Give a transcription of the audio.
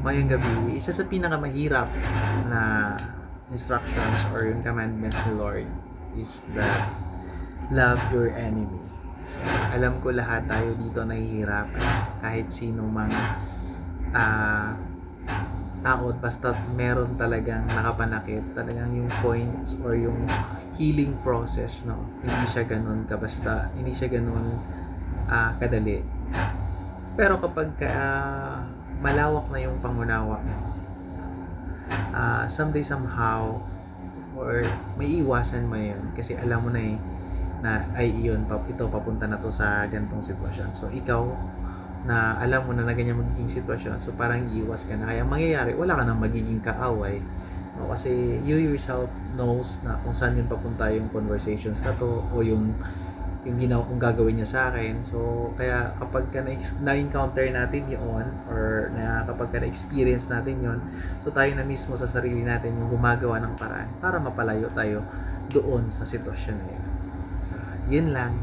Ngayong gabi, isa sa pinakamahirap na instructions or yung commandments ni Lord is that love your enemy. So, alam ko lahat tayo dito nahihirapan kahit sino mang tao, basta meron talagang nakapanakit, talagang yung points or yung healing process, no? Hindi siya ganun kabasta, hindi siya ganun kadali. Pero kapag malawak na yung pangunawa mo, someday somehow or may iwasan mo yun kasi alam mo na na ito papunta na to sa gantong sitwasyon. So ikaw na alam mo na ganyan magiging sitwasyon, so parang iwas ka na, kaya mangyayari wala ka nang magiging kaaway, no? Kasi you yourself knows na kung saan yun papunta yung conversations na to o yung kung gagawin niya sa akin. So kaya kapag na-encounter natin yun or kapag na-experience natin yun, so tayo na mismo sa sarili natin yung gumagawa ng paraan para mapalayo tayo doon sa sitwasyon na yun. So yun lang.